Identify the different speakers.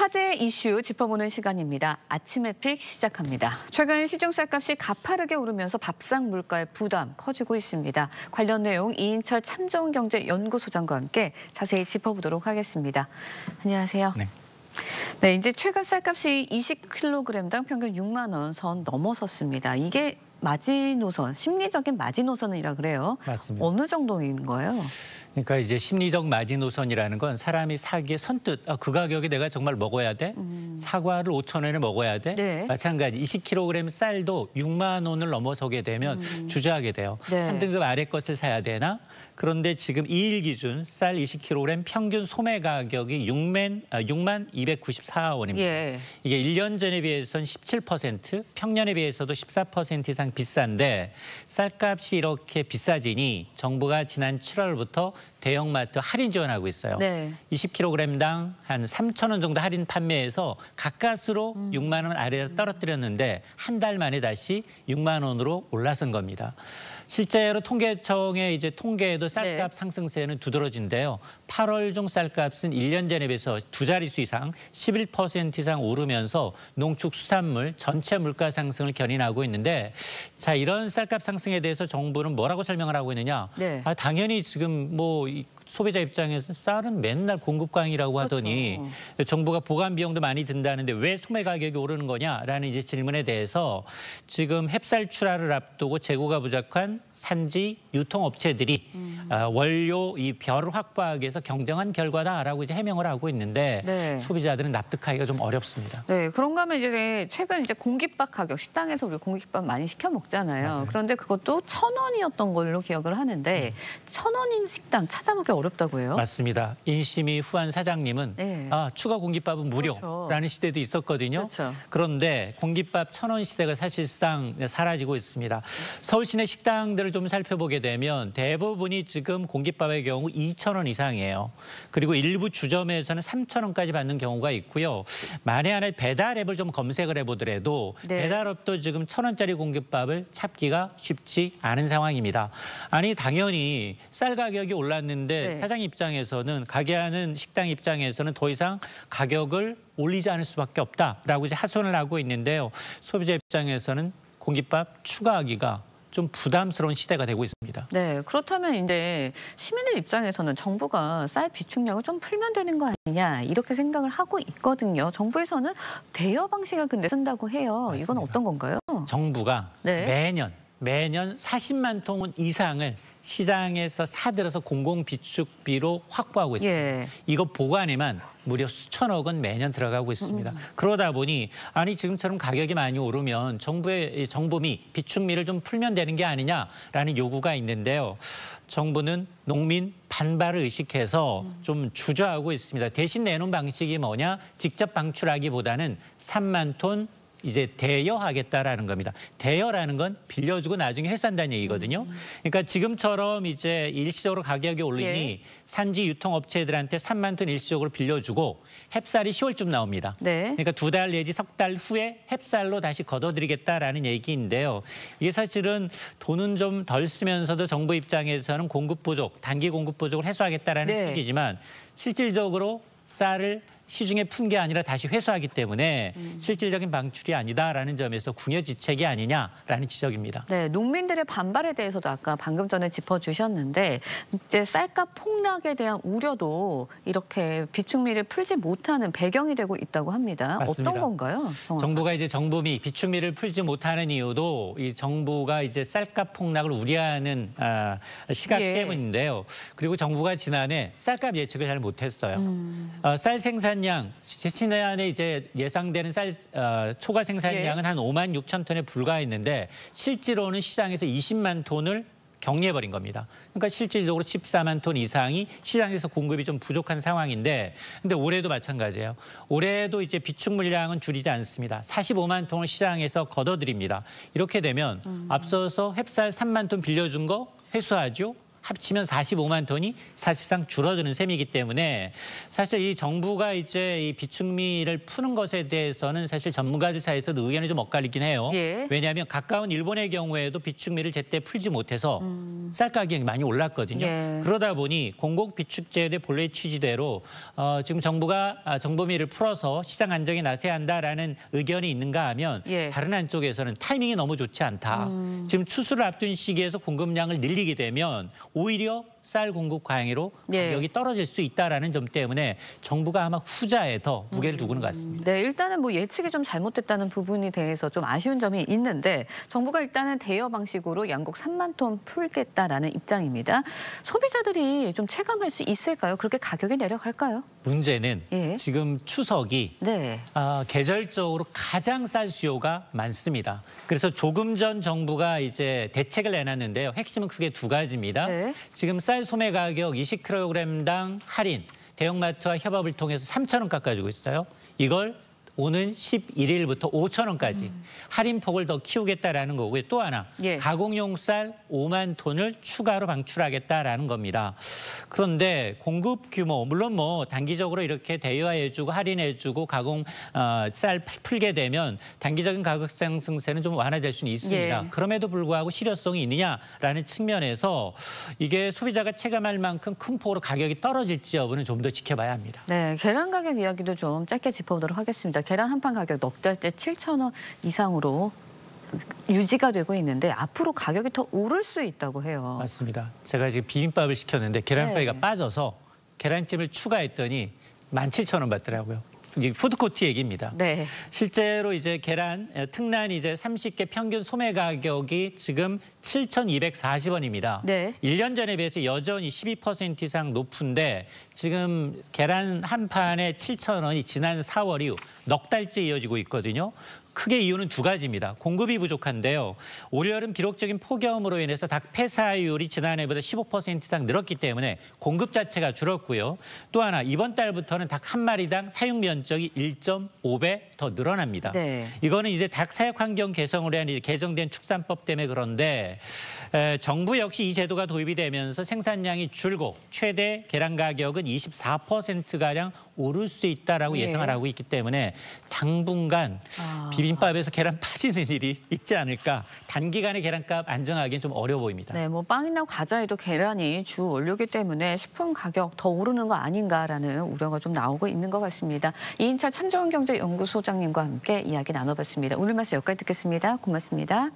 Speaker 1: 화제 이슈 짚어보는 시간입니다. 아침의 픽 시작합니다. 최근 시중 쌀값이 가파르게 오르면서 밥상 물가의 부담 커지고 있습니다. 관련 내용 이인철 참좋은경제연구소장과 함께 자세히 짚어보도록 하겠습니다. 안녕하세요. 네, 이제 최근 쌀값이 20kg당 평균 6만 원 선 넘어섰습니다. 이게 마지노선, 심리적인 마지노선이라 그래요.
Speaker 2: 맞습니다.
Speaker 1: 어느 정도인 거예요?
Speaker 2: 그러니까 이제 심리적 마지노선이라는 건 사람이 사기에 선뜻 그 가격에 내가 정말 먹어야 돼? 사과를 5천 원에 먹어야 돼?
Speaker 1: 네.
Speaker 2: 마찬가지 20kg 쌀도 6만 원을 넘어서게 되면 주저하게 돼요.
Speaker 1: 네.
Speaker 2: 한 등급 아래 것을 사야 되나? 그런데 지금 2일 기준 쌀 20kg 평균 소매 가격이 6만 294원입니다.
Speaker 1: 예.
Speaker 2: 이게 1년 전에 비해서는 17%, 평년에 비해서도 14% 이상 비싼데 쌀값이 이렇게 비싸지니 정부가 지난 7월부터 대형마트 할인 지원하고 있어요.
Speaker 1: 네.
Speaker 2: 20kg당 한 3천 원 정도 할인 판매해서 가까스로 6만 원 아래로 떨어뜨렸는데 한 달 만에 다시 6만 원으로 올라선 겁니다. 실제로 통계청의 이제 통계에도 쌀값 상승세는 두드러진데요. 8월 중 쌀값은 1년 전에 비해서 두 자릿수 이상 11% 이상 오르면서 농축수산물 전체 물가 상승을 견인하고 있는데 자 이런 쌀값 상승에 대해서 정부는 뭐라고 설명을 하고 있느냐.
Speaker 1: 네.
Speaker 2: 당연히 지금 뭐 소비자 입장에서 쌀은 맨날 공급 강이라고 하더니
Speaker 1: 그렇죠.
Speaker 2: 정부가 보관 비용도 많이 든다는데 왜 소매 가격이 오르는 거냐라는 이제 질문에 대해서 지금 햅쌀 출하를 앞두고 재고가 부족한 산지 유통업체들이 원료 이 벼를 확보하기 위해서 경쟁한 결과다라고 이제 해명을 하고 있는데
Speaker 1: 네.
Speaker 2: 소비자들은 납득하기가 좀 어렵습니다.
Speaker 1: 네, 그런가 하면 이제 최근 이제 공깃밥 가격, 식당에서 우리 공깃밥 많이 시켜 먹잖아요.
Speaker 2: 맞아요.
Speaker 1: 그런데 그것도 1,000원이었던 걸로 기억을 하는데 1,000원인 식당 찾아보기 어렵다고 해요?
Speaker 2: 맞습니다. 인심이 후한 사장님은
Speaker 1: 네.
Speaker 2: 추가 공깃밥은 무료라는
Speaker 1: 그렇죠.
Speaker 2: 시대도 있었거든요.
Speaker 1: 그렇죠.
Speaker 2: 그런데 공깃밥 1,000원 시대가 사실상 사라지고 있습니다. 서울 시내 식당들을 좀 살펴보게 되면 대부분이 지금 공깃밥의 경우 2,000원 이상이에요. 그리고 일부 주점에서는 3,000원까지 받는 경우가 있고요. 만에 하나 배달 앱을 좀 검색을 해보더라도
Speaker 1: 네.
Speaker 2: 배달업도 지금 1,000원짜리 공깃밥을 찾기가 쉽지 않은 상황입니다. 아니 당연히 쌀 가격이 올랐는데
Speaker 1: 네.
Speaker 2: 사장 입장에서는 가게 하는 식당 입장에서는 더 이상 가격을 올리지 않을 수밖에 없다라고 이제 하소연을 하고 있는데요. 소비자 입장에서는 공깃밥 추가하기가 좀 부담스러운 시대가 되고 있습니다.
Speaker 1: 네, 그렇다면 이제 시민들 입장에서는 정부가 쌀 비축량을 좀 풀면 되는 거 아니냐 이렇게 생각을 하고 있거든요. 정부에서는 대여 방식을 근데 쓴다고 해요.
Speaker 2: 맞습니다.
Speaker 1: 이건 어떤 건가요?
Speaker 2: 정부가
Speaker 1: 네.
Speaker 2: 매년 40만 톤 이상을 시장에서 사들여서 공공비축비로 확보하고 있습니다.
Speaker 1: 예.
Speaker 2: 이거 보관에만 무려 수천억 원 매년 들어가고 있습니다. 그러다 보니 아니 지금처럼 가격이 많이 오르면 정부미 비축미를 좀 풀면 되는 게 아니냐라는 요구가 있는데요. 정부는 농민 반발을 의식해서 좀 주저하고 있습니다. 대신 내놓은 방식이 뭐냐? 직접 방출하기보다는 3만 톤 이제 대여하겠다라는 겁니다. 대여라는 건 빌려주고 나중에 회수한다는 얘기거든요. 그러니까 지금처럼 이제 일시적으로 가격이 오르니 산지 유통업체들한테 3만 톤 일시적으로 빌려주고 햅쌀이 10월쯤 나옵니다.
Speaker 1: 네.
Speaker 2: 그러니까 2달 내지 석 달 후에 햅쌀로 다시 걷어드리겠다라는 얘기인데요. 이게 사실은 돈은 좀 덜 쓰면서도 정부 입장에서는 공급 부족, 단기 공급 부족을 해소하겠다라는 취지지만 실질적으로 쌀을 시중에 푼 게 아니라 다시 회수하기 때문에 실질적인 방출이 아니다라는 점에서 궁여지책이 아니냐라는 지적입니다.
Speaker 1: 네, 농민들의 반발에 대해서도 아까 방금 전에 짚어주셨는데 이제 쌀값 폭락에 대한 우려도 이렇게 비축미를 풀지 못하는 배경이 되고 있다고 합니다.
Speaker 2: 맞습니다.
Speaker 1: 어떤 건가요?
Speaker 2: 정부가 이제 정부미 비축미를 풀지 못하는 이유도 이 정부가 이제 쌀값 폭락을 우려하는 시각 때문인데요. 그리고 정부가 지난해 쌀값 예측을 잘 못했어요. 쌀 생산량 지난해 이제 예상되는 쌀 초과 생산량은 한 5만 6천 톤에 불과했는데 실제로는 시장에서 20만 톤을 격리해버린 겁니다. 그러니까 실질적으로 14만 톤 이상이 시장에서 공급이 좀 부족한 상황인데 근데 올해도 마찬가지예요. 올해도 이제 비축 물량은 줄이지 않습니다. 45만 톤을 시장에서 걷어들입니다. 이렇게 되면 앞서서 햅쌀 3만 톤 빌려준 거 회수하죠. 합치면 45만 톤이 사실상 줄어드는 셈이기 때문에 사실 이 정부가 이제 이 비축미를 푸는 것에 대해서는 사실 전문가들 사이에서도 의견이 좀 엇갈리긴 해요.
Speaker 1: 예.
Speaker 2: 왜냐하면 가까운 일본의 경우에도 비축미를 제때 풀지 못해서 쌀 가격이 많이 올랐거든요.
Speaker 1: 예.
Speaker 2: 그러다 보니 공공 비축제도의 본래 취지대로 지금 정부가 정보미를 풀어서 시장 안정에 나서야 한다라는 의견이 있는가 하면
Speaker 1: 예.
Speaker 2: 다른 한쪽에서는 타이밍이 너무 좋지 않다. 지금 추수를 앞둔 시기에서 공급량을 늘리게 되면 오히려 쌀 공급 과잉으로
Speaker 1: 예.
Speaker 2: 가격이 떨어질 수 있다라는 점 때문에 정부가 아마 후자에 더 무게를 두고는 것 같습니다.
Speaker 1: 네, 일단은 뭐 예측이 좀 잘못됐다는 부분에 대해서 좀 아쉬운 점이 있는데 정부가 일단은 대여 방식으로 양곡 3만 톤 풀겠다라는 입장입니다. 소비자들이 좀 체감할 수 있을까요? 그렇게 가격이 내려갈까요?
Speaker 2: 문제는
Speaker 1: 예.
Speaker 2: 지금 추석이
Speaker 1: 네.
Speaker 2: 계절적으로 가장 쌀 수요가 많습니다. 그래서 조금 전 정부가 이제 대책을 내놨는데요. 핵심은 크게 두 가지입니다.
Speaker 1: 네.
Speaker 2: 지금 쌀 소매 가격 20kg당 할인, 대형마트와 협업을 통해서 3,000원 깎아주고 있어요. 이걸 오는 11일부터 5,000원까지 할인폭을 더 키우겠다라는 거고요. 또 하나,
Speaker 1: 예.
Speaker 2: 가공용 쌀 5만 톤을 추가로 방출하겠다라는 겁니다. 그런데 공급 규모, 물론 뭐 단기적으로 이렇게 대여해주고 할인해주고 가공 쌀 풀게 되면 단기적인 가격 상승세는 좀 완화될 수는 있습니다.
Speaker 1: 예.
Speaker 2: 그럼에도 불구하고 실효성이 있느냐라는 측면에서 이게 소비자가 체감할 만큼 큰 폭으로 가격이 떨어질지 여부는 좀 더 지켜봐야 합니다.
Speaker 1: 네, 계란 가격 이야기도 좀 짧게 짚어보도록 하겠습니다. 계란 한 판 가격 넉 달째 7,000원 이상으로 유지가 되고 있는데 앞으로 가격이 더 오를 수 있다고 해요.
Speaker 2: 맞습니다. 제가 지금 비빔밥을 시켰는데 계란
Speaker 1: 네.
Speaker 2: 사이가 빠져서 계란찜을 추가했더니 17,000원 받더라고요. 이게 푸드코트 얘기입니다.
Speaker 1: 네.
Speaker 2: 실제로 이제 계란 특란 이제 30개 평균 소매 가격이 지금 7,240원입니다.
Speaker 1: 네.
Speaker 2: 1년 전에 비해서 여전히 12% 이상 높은데 지금 계란 한 판에 7,000원이 지난 4월 이후 넉 달째 이어지고 있거든요. 크게 이유는 두 가지입니다. 공급이 부족한데요. 올여름 기록적인 폭염으로 인해서 닭 폐사율이 지난해보다 15% 이상 늘었기 때문에 공급 자체가 줄었고요. 또 하나 이번 달부터는 닭 한 마리당 사육 면적이 1.5배 더 늘어납니다.
Speaker 1: 네.
Speaker 2: 이거는 이제 닭 사육 환경 개선을 위한 이제 개정된 축산법 때문에 그런데 정부 역시 이 제도가 도입이 되면서 생산량이 줄고 최대 계란 가격은 24%가량 오를 수 있다라고
Speaker 1: 예.
Speaker 2: 예상을 하고 있기 때문에 당분간 비빔밥에서 계란 빠지는 일이 있지 않을까. 단기간에 계란값 안정하기는 좀 어려워 보입니다.
Speaker 1: 네, 뭐 빵이나 과자에도 계란이 주 원료이기 때문에 식품 가격 더 오르는 거 아닌가라는 우려가 좀 나오고 있는 것 같습니다. 이인철 참정원경제연구소장님과 함께 이야기 나눠봤습니다. 오늘 말씀 여기까지 듣겠습니다. 고맙습니다.